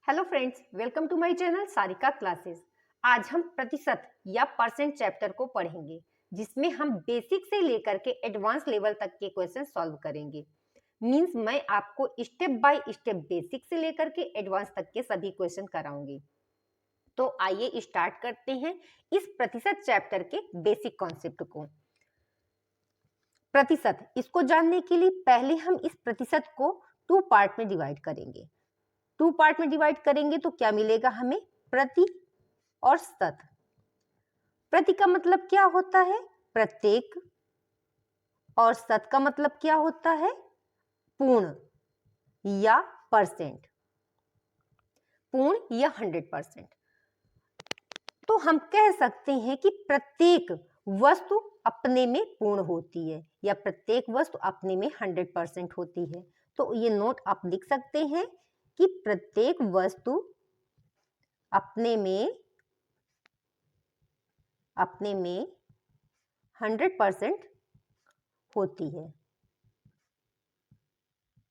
Hello friends, welcome to my channel Sarika classes. आज हम प्रतिशत या परसेंट चैप्टर को पढ़ेंगे, जिसमें हम बेसिक से लेकर के एडवांस लेवल तक के क्वेश्चन सॉल्व करेंगे। मींस मैं आपको स्टेप बाय स्टेप बेसिक से लेकर के एडवांस तक के सभी क्वेश्चन कराऊंगी। तो आइए स्टार्ट करते हैं इस प्रतिशत चैप्टर के बेसिक कॉन्सेप्ट को। प्रतिशत, इसको जानने के लिए पहले हम इस प्रतिशत को 2 पार्ट में डिवाइड करेंगे। 2 पार्ट में डिवाइड करेंगे तो क्या मिलेगा हमें? प्रति और शत। प्रति का मतलब क्या होता है? प्रत्येक। और शत का मतलब क्या होता है? पूर्ण या परसेंट, पूर्ण या 100%। तो हम कह सकते हैं कि प्रत्येक वस्तु अपने में पूर्ण होती है या प्रत्येक वस्तु अपने में 100% होती है। तो ये नोट आप लिख सकते हैं कि प्रत्येक वस्तु अपने में 100% होती है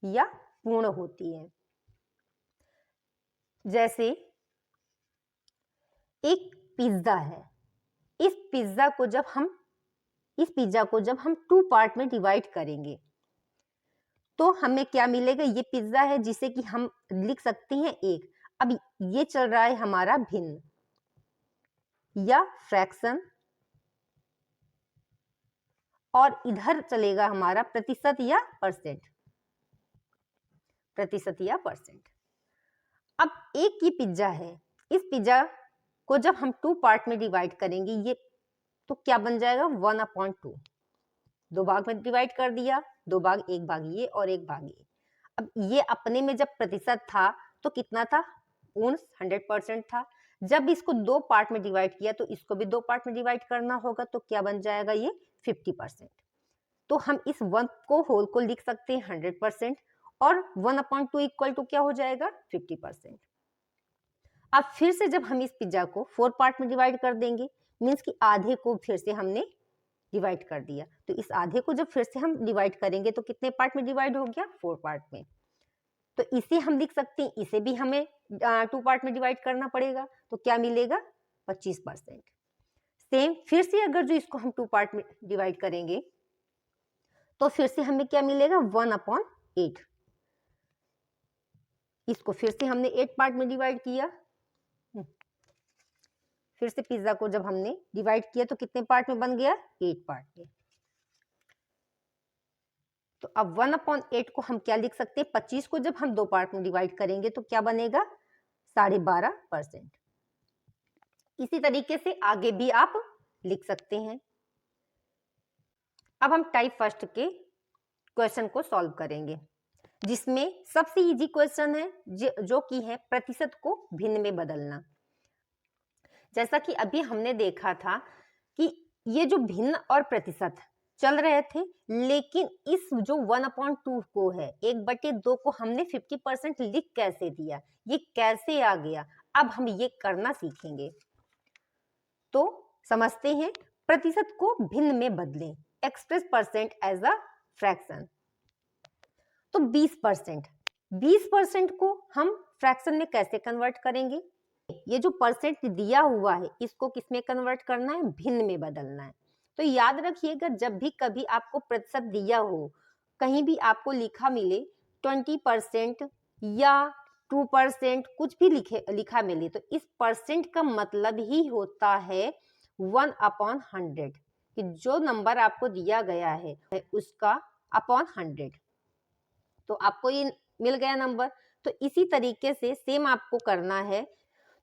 या पूर्ण होती है। जैसे एक पिज्जा है, इस पिज्जा को जब हम 2 पार्ट में डिवाइड करेंगे तो हमें क्या मिलेगा? ये पिज्जा है जिसे कि हम लिख सकते हैं 1। अब ये चल रहा है हमारा भिन्न या फ्रैक्शन, और इधर चलेगा हमारा प्रतिशत या परसेंट। प्रतिशत या परसेंट। अब एक ही पिज्जा है, इस पिज्जा को जब हम 2 पार्ट में डिवाइड करेंगे ये तो क्या बन जाएगा? 1/2। 2 भाग में डिवाइड कर दिया, 2 भाग, एक भाग ये और एक भाग ये। अब ये अपने में जब प्रतिशत था तो कितना था? पूर्ण 100% था। जब इसको 2 पार्ट में डिवाइड किया तो इसको भी 2 पार्ट में डिवाइड करना होगा, तो क्या बन जाएगा? ये 50%। तो हम इस 1 को होल को लिख सकते हैं 100%, और 1/2 इक्वल टू क्या हो जाएगा? 50%। अब फिर से जब हम इस पिज्जा को 4 पार्ट में डिवाइड कर देंगे, मीन्स कि आधे को फिर से हमने डिवाइड कर दिया, तो इस आधे को जब फिर से हम डिवाइड करेंगे तो कितने पार्ट में डिवाइड हो गया? 4 पार्ट में। तो इसे हम लिख सकते हैं, इसे भी हमें 2 पार्ट में डिवाइड करना पड़ेगा, तो क्या मिलेगा? 25%। सेम फिर से अगर जो इसको हम 2 पार्ट में डिवाइड करेंगे तो फिर से हमें क्या मिलेगा? 1/8। इसको फिर से हमने 8 पार्ट में डिवाइड किया। फिर से पिज्जा को जब हमने डिवाइड किया तो कितने पार्ट में बन गया? 8 पार्ट में। तो अब 1/8 को हम क्या लिख सकते हैं? 25 को जब हम 2 पार्ट में डिवाइड करेंगे तो क्या बनेगा? 12.5%। इसी तरीके से आगे भी आप लिख सकते हैं। अब हम टाइप फर्स्ट के क्वेश्चन को सॉल्व करेंगे, जिसमें सबसे इजी क्वेश्चन है जो कि है प्रतिशत को भिन्न में बदलना। जैसा कि अभी हमने देखा था कि ये जो भिन्न और प्रतिशत चल रहे थे, लेकिन इस जो 1/2 को है, 1/2 को हमने 50% लिख कैसे दिया, ये कैसे आ गया, अब हम ये करना सीखेंगे। तो समझते हैं। प्रतिशत को भिन्न में बदलें, express percent as a fraction. तो 20% को हम फ्रैक्शन में कैसे कन्वर्ट करेंगे? ये जो परसेंट दिया हुआ है इसको किसमें कन्वर्ट करना है? भिन्न में बदलना है। तो याद रखिएगा, जब भी कभी आपको प्रतिशत दिया हो, कहीं भी आपको लिखा मिले 20% या 2%, कुछ भी लिखा मिले, तो इस परसेंट का मतलब ही होता है 1/100, कि जो नंबर आपको दिया गया है उसका अपॉन 100। तो आपको ये मिल गया नंबर। तो इसी तरीके से सेम आपको करना है।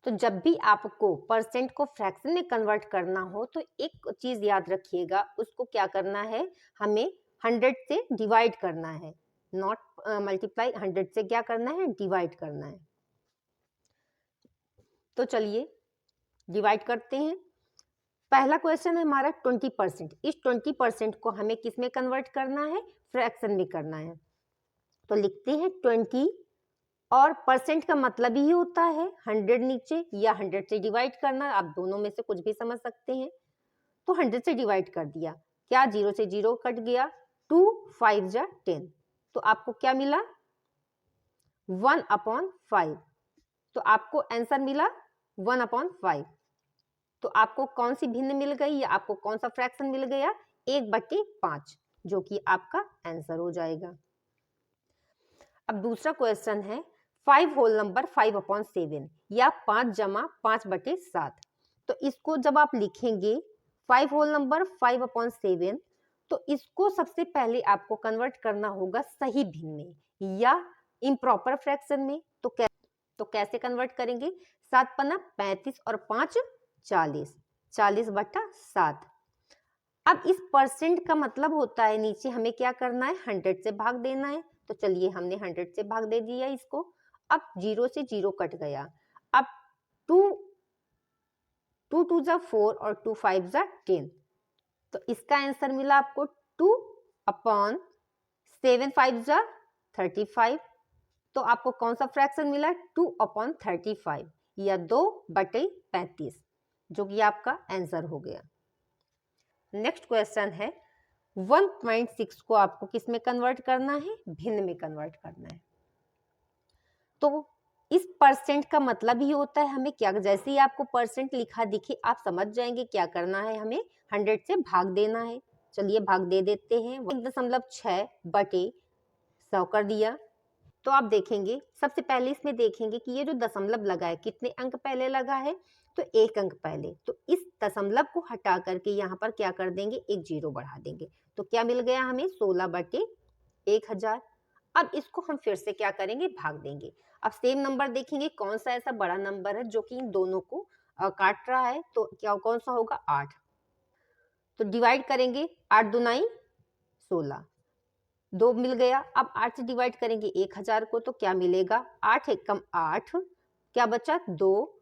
तो जब भी आपको परसेंट को फ्रैक्शन में कन्वर्ट करना हो तो एक चीज याद रखिएगा, उसको क्या करना है? हमें 100 से डिवाइड करना है, नॉट मल्टीप्लाई। 100 से क्या करना है? डिवाइड करना है। तो चलिए डिवाइड करते हैं। पहला क्वेश्चन है हमारा 20%। इस 20% को हमें किस में कन्वर्ट करना है? फ्रैक्शन में करना है। तो लिखते हैं 20, और परसेंट का मतलब ही होता है 100 नीचे या 100 से डिवाइड करना। आप दोनों में से कुछ भी समझ सकते हैं। तो 100 से डिवाइड कर दिया, क्या 0 से 0 कट गया, 2 5 जा 10। तो आपको क्या मिला? 1/5। तो आपको आंसर मिला 1/5। तो आपको कौन सी भिन्न मिल गई या आपको कौन सा फ्रैक्शन मिल गया? 1/5, जो कि आपका आंसर हो जाएगा। अब दूसरा क्वेश्चन है 5 होल नंबर 5/7 या 5 जमा 5/7। तो इसको जब आप लिखेंगे 5 होल नंबर 5/7, तो इसको सबसे पहले आपको कन्वर्ट करना होगा सही भिन्न में या इम्प्रॉपर फ्रैक्शन में। तो कैसे कन्वर्ट करेंगे? 7 पन्ना 35 और 5 40, 40/7। अब इस परसेंट का मतलब होता है नीचे हमें क्या करना है? 100 से भाग देना है। तो चलिए हमने 100 से भाग दे दिया इसको। अब 0 से 0 कट गया। अब 2 2 जा 4 और 2 5 जा 10। तो इसका आंसर मिला आपको 2/7, 5 जा 35। तो आपको कौन सा फ्रैक्शन मिला? 2/35 या 2/35, जो कि आपका आंसर हो गया। नेक्स्ट क्वेश्चन है 1.6 को आपको किस में कन्वर्ट करना है? भिन्न में कन्वर्ट करना है। तो इस परसेंट का मतलब ही होता है हमें क्या, जैसे ही आपको परसेंट लिखा दिखे आप समझ जाएंगे क्या करना है, हमें 100 से भाग देना है। चलिए भाग दे देते हैं। 1.6/100 कर दिया। तो आप देखेंगे सबसे पहले इसमें देखेंगे कि ये जो दशमलव लगा है कितने अंक पहले लगा है? तो 1 अंक पहले। तो इस दशमलव को हटा करके यहाँ पर क्या कर देंगे? एक 0 बढ़ा देंगे। तो क्या मिल गया हमें? 16/1000। अब इसको हम फिर से क्या करेंगे? भाग देंगे। अब सेम नंबर देखेंगे कौन सा ऐसा बड़ा नंबर है जो कि इन दोनों को काट रहा है। तो क्या कौन सा होगा? 8। तो डिवाइड करेंगे, 8 दूनाई 16, 2 मिल गया। अब 8 से डिवाइड करेंगे 1000 को, तो क्या मिलेगा? 8 एकम 8, क्या बचा? 2,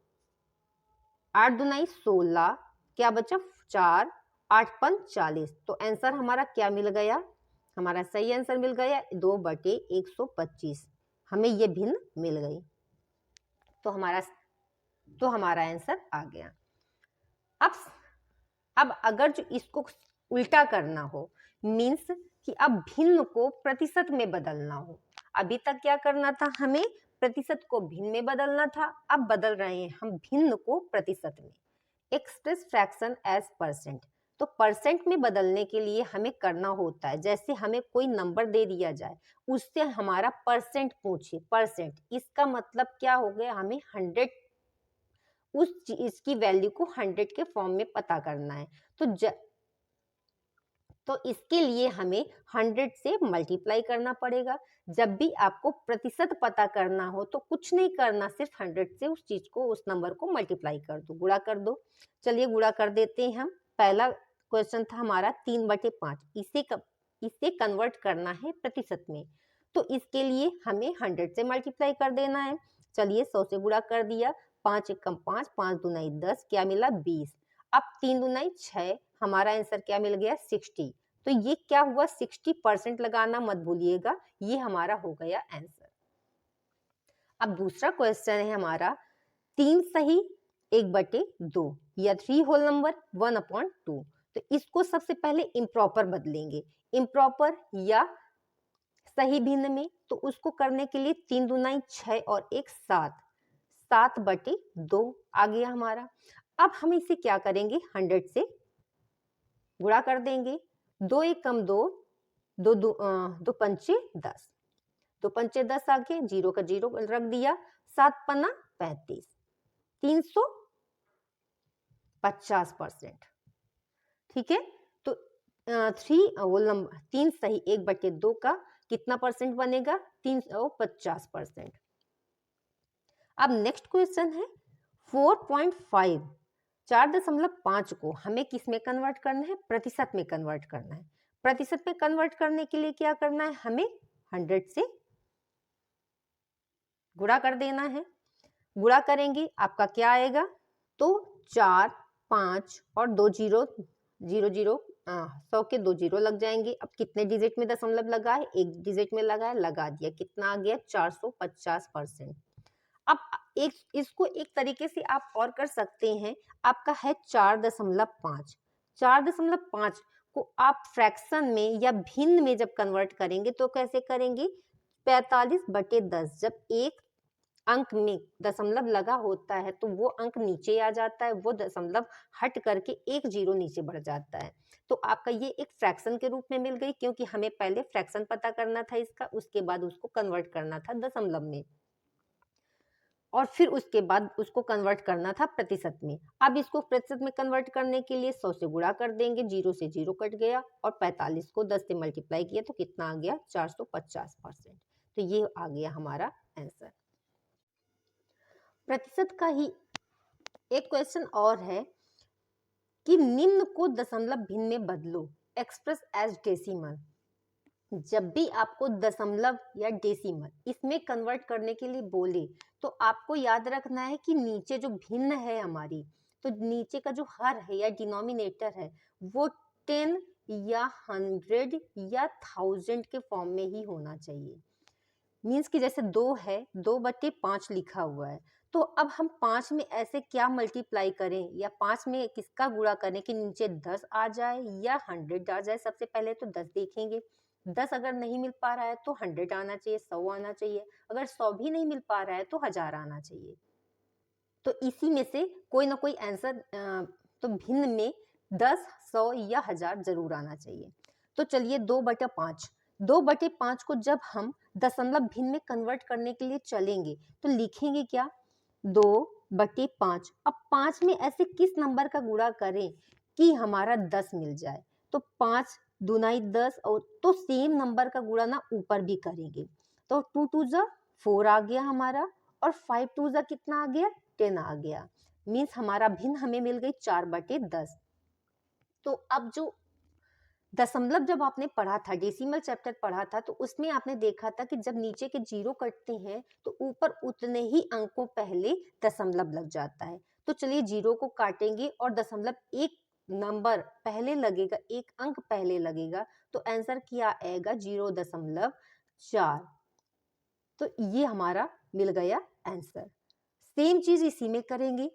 8 दूनाई 16, क्या बचा? 4, 8 पंच 40। तो आंसर हमारा क्या मिल गया? हमारा सही आंसर मिल गया 2/125। हमें ये भिन्न मिल गई। तो हमारा आंसर आ गया। अब अगर जो इसको उल्टा करना हो, मीन्स कि अब भिन्न को प्रतिशत में बदलना हो। अभी तक क्या करना था? हमें प्रतिशत को भिन्न में बदलना था। अब बदल रहे हैं हम भिन्न को प्रतिशत में। Express fraction as percent. तो परसेंट में बदलने के लिए हमें करना होता है, जैसे हमें कोई नंबर दे दिया जाए, उससे हमारा परसेंट पूछे। परसेंट इसका मतलब क्या हो गया? हमें 100 उस चीज की वैल्यू को 100 के फॉर्म में पता करना है। तो इसके लिए हमें 100 से मल्टीप्लाई करना पड़ेगा। जब भी आपको प्रतिशत पता करना हो तो कुछ नहीं करना, सिर्फ 100 से उस चीज को, उस नंबर को मल्टीप्लाई कर दो, गुणा कर दो। चलिए गुणा कर देते हैं हम। पहला क्वेश्चन था हमारा 3/5, इसे कन्वर्ट करना है प्रतिशत में। तो इसके लिए हमें 100 से मल्टीप्लाई कर देना है। चलिए 100 से गुणा कर दिया। 5 एकम 5, 5 दूनाई 10, क्या मिला? 20। अब 3 दूनाई 6, हमारा आंसर क्या मिल गया? 60। तो ये क्या हुआ? 60% लगाना मत भूलिएगा, ये हमारा हो गया आंसर। अब दूसरा क्वेश्चन है हमारा 3 सही 1/2 या 3 होल नंबर 1/2। तो इसको सबसे पहले इम्प्रॉपर बदलेंगे, इम्प्रॉपर या सही भिन्न में। तो उसको करने के लिए 3 दूनाई 6 और 1 7, 7/2 आ गया हमारा। अब हम इसे क्या करेंगे? 100 से गुणा कर देंगे। 2 एकम 2, 2 पंचे 10, 2 पंचे 10 आ गए, 0 का 0 रख दिया। 7 पन्ना 35, 350%। ठीक है। तो 3 सही 1/2 का कितना परसेंट बनेगा? 350%। अब नेक्स्ट क्वेश्चन है 4.5, 4.5 को हमें किस में कन्वर्ट करना है? प्रतिशत में कन्वर्ट करना है। प्रतिशत में कन्वर्ट करने के लिए क्या करना है? हमें 100 से गुणा कर देना है। गुणा करेंगे, आपका क्या आएगा? तो 4, 5 और 2 0, 0 0, 100 के 2 0 लग जाएंगे। अब कितने डिजिट में दशमलव लगा है? एक डिजिट में लगा है, लगा दिया। कितना आ गया? 450%। अब इसको एक तरीके से आप और कर सकते हैं। आपका है 4.5, 4.5 को आप फ्रैक्शन में या भिन्न में जब कन्वर्ट करेंगे तो कैसे करेंगे? 45/10। जब एक अंक में दशमलव लगा होता है तो वो अंक नीचे आ जाता है, वो दशमलव हट करके एक जीरो नीचे बढ़ जाता है। तो आपका ये एक फ्रैक्शन के रूप में मिल गई, क्योंकि हमें पहले फ्रैक्शन पता करना था इसका, उसके बाद उसको कन्वर्ट करना था दशमलव में, और फिर उसके बाद उसको कन्वर्ट करना था प्रतिशत में। अब इसको प्रतिशत में कन्वर्ट करने के लिए 100 से गुणा कर देंगे, जीरो से जीरो कट गया, और 45 को 10 से मल्टीप्लाई किया तो कितना आ गया, 450%। तो ये आ गया हमारा आंसर। प्रतिशत का ही एक क्वेश्चन और है कि निम्न को दशमलव भिन्न में बदलो, एक्सप्रेस एज डेसिमल। जब भी आपको दशमलव या डेसिमल इसमें कन्वर्ट करने के लिए बोले तो आपको याद रखना है कि नीचे जो भिन्न है हमारी, तो नीचे का जो हर है या डिनोमिनेटर है वो 10 या 100 या 1000 के फॉर्म में ही होना चाहिए। मीन्स कि जैसे 2 है, 2/5 लिखा हुआ है, तो अब हम 5 में ऐसे क्या मल्टीप्लाई करें या 5 में किसका गुणा करें कि नीचे 10 आ जाए या 100 आ जाए। सबसे पहले तो 10 देखेंगे, 10 अगर नहीं मिल पा रहा है तो 100 आना चाहिए, 100 आना चाहिए, अगर 100 भी नहीं मिल पा रहा है तो 1000 आना चाहिए। तो इसी में से कोई ना कोई आंसर तो भिन्न में 10, 100 या 1000 जरूर आना चाहिए। तो चलिए 2/5, 2/5 को जब हम दशमलव भिन्न में कन्वर्ट करने के लिए चलेंगे तो लिखेंगे क्या, 2/5। अब 5 में ऐसे किस नंबर का गुणा करें कि हमारा 10 मिल जाए, तो 5 दूनाई 10, और तो सेम नंबर का गुणा ना ऊपर भी करेंगे, तो 2 2 जा 4 आ गया हमारा, और 5 2 जा कितना आ गया, 10 आ गया। मीन्स हमारा भिन्न हमें मिल गई 4/10। तो अब जो दशमलव जब आपने पढ़ा था, डेसिमल चैप्टर पढ़ा था, तो उसमें आपने देखा था कि जब नीचे के जीरो कटते हैं तो ऊपर उतने ही अंकों पहले दशमलव लग जाता है। तो चलिए जीरो को काटेंगे और दशमलव एक नंबर पहले लगेगा, एक अंक पहले लगेगा, तो आंसर क्या आएगा, 0.4। तो ये हमारा मिल गया आंसर। सेम चीज इसी में करेंगे,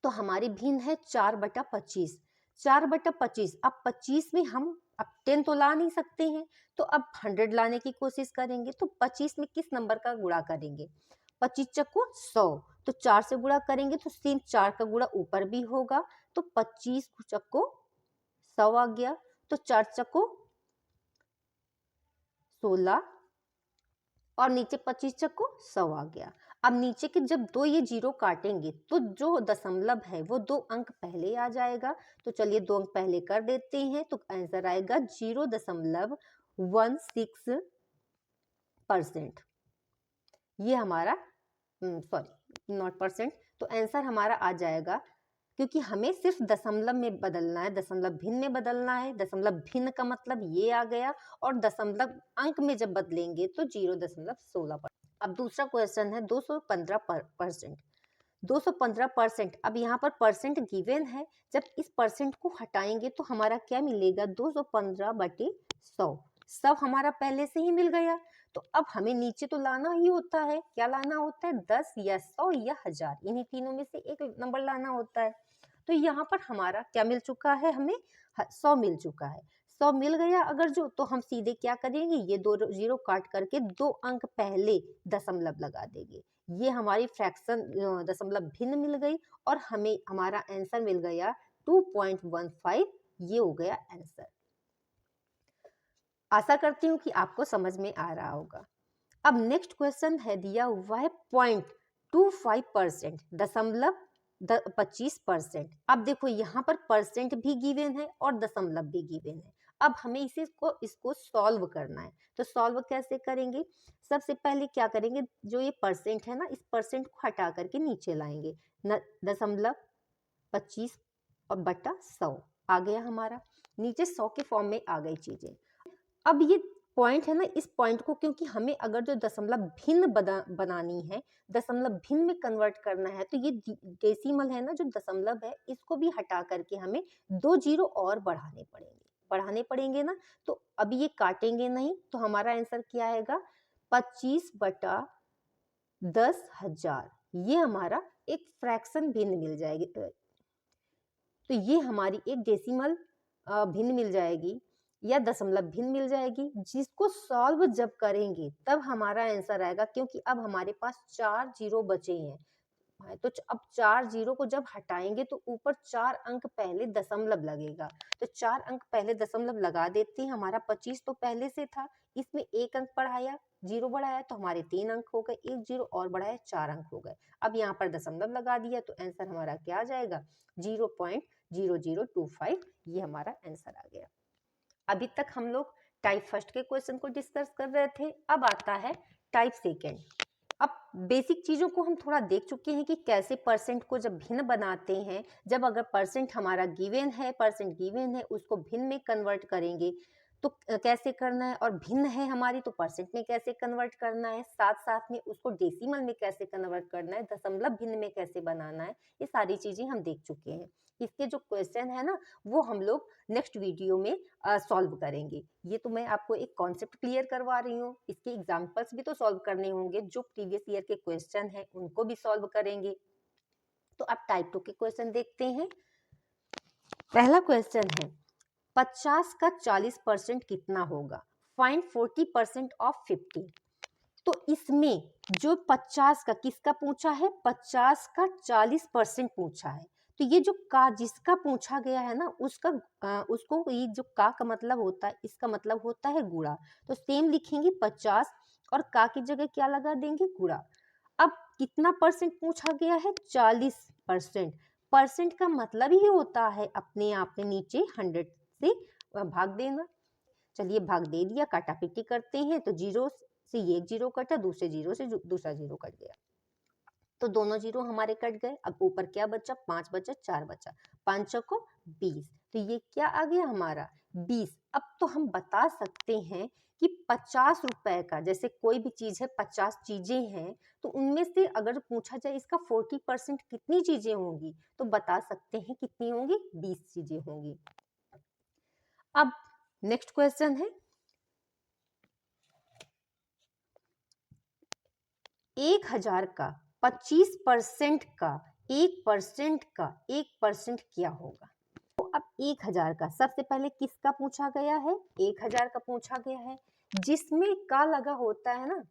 तो हमारी भिन्न है 4/25। 4/25, अब 25 में हम अब 10 तो ला नहीं सकते हैं, तो अब 100 लाने की कोशिश करेंगे। तो 25 में किस नंबर का गुणा करेंगे, 25 चक्को 100, तो 4 से गुणा करेंगे तो सेम 4 का गुणा ऊपर भी होगा, तो 25 चक्को 100 आ गया, तो 4 चक्को 16, और नीचे 25 चक्को 100 आ गया। अब नीचे के जब दो ये जीरो काटेंगे तो जो दशमलव है वो 2 अंक पहले आ जाएगा, तो चलिए 2 अंक पहले कर देते हैं, तो आंसर आएगा 0.16%। ये हमारा सॉरी नॉट परसेंट, तो आंसर हमारा आ जाएगा, क्योंकि हमें सिर्फ दशमलव में बदलना है, दशमलव भिन्न में बदलना है। दशमलव भिन्न का मतलब ये आ गया, और दशमलव अंक में जब बदलेंगे तो 0.16। अब दूसरा क्वेश्चन है 215%। 215%, अब यहाँ पर परसेंट गिवन है, जब इस परसेंट को हटाएंगे तो हमारा क्या मिलेगा, 215/100। सब हमारा पहले से ही मिल गया, तो अब हमें नीचे तो लाना ही होता है, क्या लाना होता है, 10 या 100 या 1000, इन्हीं तीनों में से एक नंबर लाना होता है। तो यहाँ पर हमारा क्या मिल चुका है, हमें 100 मिल चुका है। 100 मिल गया अगर जो, तो हम सीधे क्या करेंगे, ये 2 जीरो काट करके 2 अंक पहले दशमलव लगा देंगे। ये हमारी फ्रैक्शन दशमलव भिन्न मिल गई, और हमें हमारा आंसर मिल गया 2.15। ये हो गया आंसर। आशा करती हूँ कि आपको समझ में आ रहा होगा। अब नेक्स्ट क्वेश्चन है दिया हुआ है 0.25%, दशमलव 25%। अब देखो यहाँ पर परसेंट भी गिवन है और दशमलव भी गिवन है। अब हमें इसको सॉल्व करना है, तो सॉल्व कैसे करेंगे, सबसे पहले क्या करेंगे, जो ये परसेंट है ना, इस परसेंट को हटा करके नीचे लाएंगे, दशमलव 25 और बटा 100 आ गया हमारा, नीचे 100 के फॉर्म में आ गई चीजें। अब ये पॉइंट है ना, इस पॉइंट को क्योंकि हमें अगर जो दशमलव भिन्न बनानी है, दशमलव भिन्न में कन्वर्ट करना है, तो ये डेसिमल है ना जो दशमलव है, इसको भी हटा करके हमें 2 जीरो और बढ़ाने पड़ेंगे ना। तो अभी ये काटेंगे नहीं, तो हमारा आंसर क्या आएगा, 25/10,000। ये हमारा एक फ्रैक्शन भिन्न मिल जाएगी, तो ये हमारी एक डेसिमल भिन्न मिल जाएगी। या दशमलव भिन्न मिल जाएगी, जिसको सॉल्व जब करेंगे तब हमारा आंसर आएगा, क्योंकि अब हमारे पास 4 जीरो बचे हैं। तो अब 4 जीरो को जब हटाएंगे तो ऊपर 4 अंक पहले दशमलव लगेगा, तो 4 अंक पहले दशमलव लगा देते हैं। हमारा 25 तो पहले से था, इसमें 1 अंक बढ़ाया, जीरो बढ़ाया तो हमारे 3 अंक हो गए, 1 जीरो और बढ़ाया 4 अंक हो गए। अब यहाँ पर दशमलव लगा दिया तो आंसर हमारा क्या आ जाएगा, 0.0025। ये हमारा आंसर आ गया। अभी तक हम लोग टाइप फर्स्ट के क्वेश्चन को डिस्कस कर रहे थे, अब आता है टाइप सेकेंड। अब बेसिक चीजों को हम थोड़ा देख चुके हैं कि कैसे परसेंट को जब भिन्न बनाते हैं, जब अगर परसेंट हमारा गिवन है, परसेंट गिवन है, उसको भिन्न में कन्वर्ट करेंगे तो कैसे करना है, और भिन्न है हमारी तो परसेंट में कैसे कन्वर्ट करना है, साथ साथ में उसको डेसिमल में कैसे कन्वर्ट करना है, दशमलव भिन्न में कैसे बनाना है, ये सारी चीजें हम देख चुके हैं। इसके जो क्वेश्चन है ना, वो हम लोग नेक्स्ट वीडियो में सॉल्व करेंगे। ये तो मैं आपको एक कॉन्सेप्ट क्लियर करवा रही हूँ, इसके एग्जाम्पल्स भी तो सॉल्व करने होंगे, जो प्रीवियस ईयर के क्वेश्चन है उनको भी सॉल्व करेंगे। तो अब टाइप 2 के क्वेश्चन देखते हैं। पहला क्वेश्चन है 50 का 40% कितना होगा, फाइंड 40% ऑफ 50। तो इसमें जो 50 का किसका पूछा है, 50 का 40% पूछा है, तो ये जो का जिसका पूछा गया है ना, उसका उसको ये जो का मतलब होता है, इसका मतलब होता है गुणा, तो सेम लिखेंगे 50 और का की जगह क्या लगा देंगे, गुणा। अब कितना परसेंट पूछा गया है, 40%। परसेंट का मतलब ही होता है अपने आप में नीचे 100 से भाग देना। चलिए भाग दे दिया, काटापीटी करते हैं, तो जीरो से ये एक जीरो कटा, दूसरे जीरो से दूसरा जीरो कट गया, तो दोनों जीरो हमारे कट गए। अब ऊपर क्या बचा, 5 बचा, 4 बचा, 5 को 20, तो ये क्या आ गया हमारा 20। अब तो हम बता सकते हैं कि 50 रुपए का, जैसे कोई भी चीज है, 50 चीजें हैं, तो उनमें से अगर पूछा जाए इसका 40% कितनी चीजें होंगी, तो बता सकते हैं कितनी होंगी, 20 चीजें होंगी। अब नेक्स्ट क्वेश्चन है 1000 का 25% का 1% का 1% क्या होगा। तो अब 1000 का सबसे पहले किसका पूछा गया है, 1000 का पूछा गया है, जिसमें का लगा होता है ना,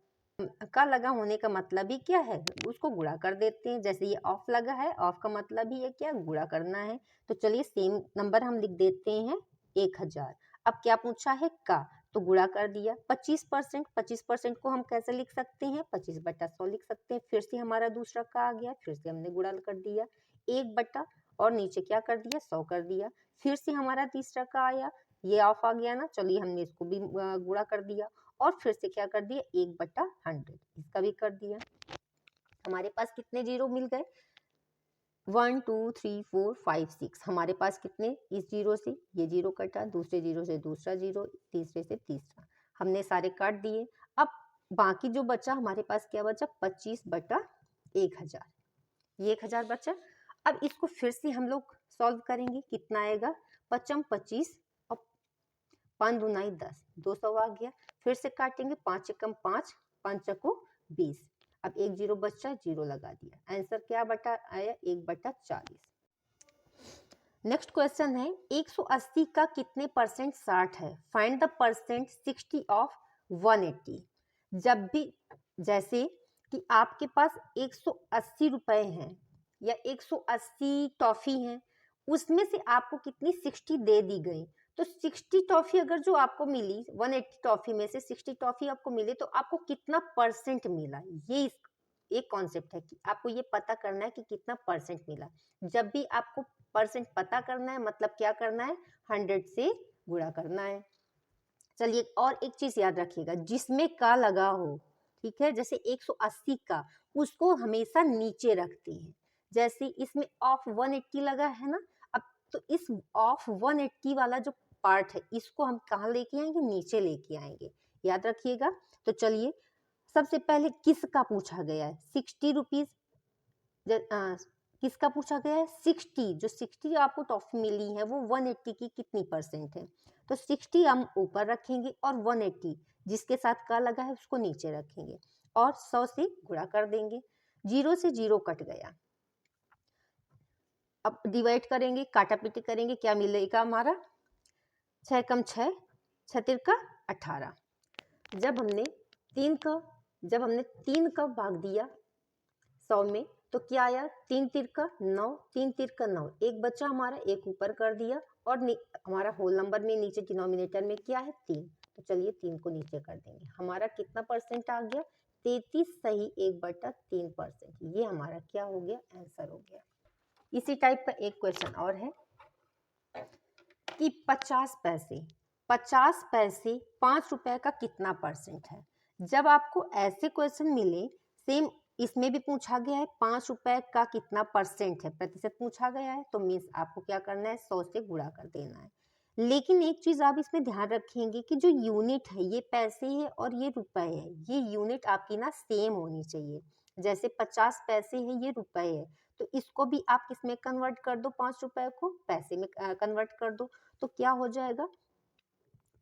का लगा होने का मतलब ही क्या है, उसको गुणा कर देते हैं। जैसे ये ऑफ लगा है, ऑफ का मतलब ही है क्या, गुणा करना है। तो चलिए सेम नंबर हम लिख देते हैं 1000। अब क्या पूछा है, का, तो गुणा कर दिया। 25% को हम कैसे लिख सकते हैं, 25/100 लिख सकते हैं। फिर से हमारा दूसरा का आ गया, फिर से हमने गुणा कर दिया, 1 और नीचे क्या कर दिया, 100 कर दिया। फिर से हमारा तीसरा का आया, ये ऑफ आ गया ना, चलिए हमने इसको भी गुणा कर दिया, और फिर से क्या कर दिया, 1/100, इसका भी कर दिया। हमारे पास कितने जीरो मिल गए, 1 2 3 4 5 6। हमारे पास कितने, इस जीरो से ये जीरो कटा, दूसरे जीरो से दूसरा जीरो, तीसरे से तीसरा, हमने सारे काट दिए। अब बाकी जो बचा हमारे पास क्या बचा, 25/1000, ये 1000 बचा। अब इसको फिर से हम लोग सॉल्व करेंगे, कितना आएगा, 25 25 और 5 दूनाई 10, 200 आ गया। फिर से काटेंगे, 5 एकम 5, 5 को 20। अब एक जीरो बचा, जीरो लगा दिया, आंसर क्या बटा आया, 1/40। नेक्स्ट क्वेश्चन है 180 का कितने परसेंट 60 है, फाइंड द परसेंट 60 ऑफ 180। जब भी जैसे कि आपके पास 180 रुपए हैं या 180 टॉफी हैं, उसमें से आपको कितनी 60 दे दी गई, तो 60 टॉफी अगर जो आपको मिली, 180 टॉफी में से 60 टॉफी आपको मिली, तो आपको कितना परसेंट मिला, ये एक कॉन्सेप्ट है कि आपको ये पता करना है कि कितना परसेंट मिला। जब भी आपको परसेंट पता करना है, मतलब क्या करना है, 100 से गुणा करना है। चलिए और एक चीज याद रखिएगा, जिसमें का लगा हो, ठीक है, जैसे 180 का, उसको हमेशा नीचे रखते हैं। जैसे इसमें ऑफ 180 लगा है ना, अब तो इस ऑफ 180 वाला जो पार्ट है, इसको हम कहाँ लेके आएंगे, नीचे लेके आएंगे, याद रखिएगा। तो चलिए सबसे पहले किसका पूछा गया है, 60 रुपीज, किसका पूछा गया है, 60। जो 60 आपको टॉफी मिली है वो 180 की कितनी परसेंट है, तो 60 हम ऊपर रखेंगे और 180 जिसके साथ का लगा है उसको नीचे रखेंगे और 100 से गुणा कर देंगे। जीरो से जीरो कट गया। अब डिवाइड करेंगे, काटापीटी करेंगे, क्या मिलेगा हमारा, 6 कम 6, 6 18। जब हमने 3 का भाग दिया 100 में तो क्या आया, 3 तिरका 9, 3 तिरका 9, एक बच्चा हमारा, एक ऊपर कर दिया और हमारा होल नंबर में नीचे डिनोमिनेटर में क्या है 3, तो चलिए 3 को नीचे कर देंगे। हमारा कितना परसेंट आ गया, 33 सही 1/3%। ये हमारा क्या हो गया, आंसर हो गया। इसी टाइप का एक क्वेश्चन और है कि 50 पैसे 5 रुपए का कितना परसेंट है। जब आपको ऐसे क्वेश्चन मिले, सेम इसमें भी पूछा गया है 5 रुपए का कितना परसेंट है, प्रतिशत पूछा गया है, तो मीन्स आपको क्या करना है, 100 से गुणा कर देना है। लेकिन एक चीज आप इसमें ध्यान रखेंगे कि जो यूनिट है ये पैसे है और ये रुपए है, ये यूनिट आपकी ना सेम होनी चाहिए। जैसे 50 पैसे है ये रुपए है, तो इसको भी आप किसमें कन्वर्ट कर दो, 5 रुपए को पैसे में कन्वर्ट कर दो, तो क्या हो जाएगा,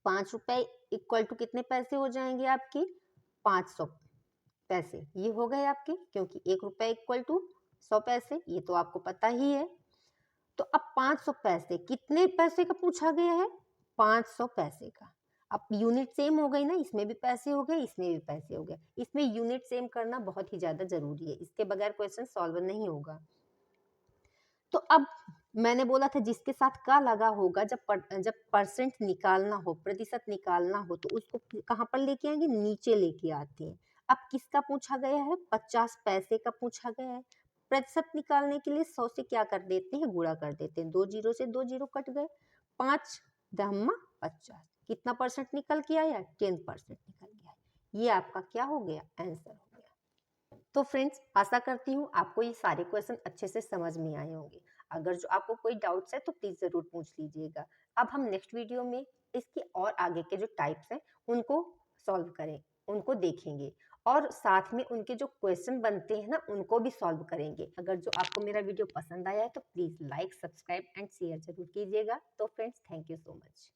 5 रुपए इक्वल टू कितने पैसे हो जाएंगे आपके, 500 पैसे। ये हो गए आपके, क्योंकि 1 रुपए इक्वल टू 100 पैसे, ये तो आपको पता ही है। तो अब 500 पैसे, कितने पैसे का पूछा गया है, 500 पैसे का। अब यूनिट सेम हो गई ना, इसमें भी पैसे हो गए, इसमें भी पैसे हो गए। इसमें यूनिट सेम करना बहुत ही ज्यादा जरूरी है, इसके बगैर क्वेश्चन सॉल्व नहीं होगा। तो अब मैंने बोला था जिसके साथ का लगा होगा, जब परसेंट निकालना हो, प्रतिशत निकालना हो, तो उसको कहाँ पर लेके आएंगे, नीचे लेके आते हैं। अब किसका पूछा गया है, 50 पैसे का पूछा गया है। प्रतिशत निकालने के लिए 100 से क्या कर देते हैं, गुणा कर देते हैं, 2 जीरो से 2 जीरो कट गए, 5 दहम्मा 50, कितना परसेंट निकल के आया, 10% निकल गया। ये आपका क्या हो गया, आंसर हो गया। तो फ्रेंड्स, आशा करती हूँ आपको ये सारे क्वेश्चन अच्छे से समझ में आए होंगे। अगर जो आपको कोई डाउट्स है तो प्लीज जरूर पूछ लीजिएगा। अब हम नेक्स्ट वीडियो में इसके और आगे के जो टाइप्स हैं उनको सॉल्व करें, उनको देखेंगे, और साथ में उनके जो क्वेश्चन बनते हैं ना उनको भी सॉल्व करेंगे। अगर जो आपको मेरा वीडियो पसंद आया है तो please like, subscribe and share जरूर कीजिएगा। तो friends, thank you so much.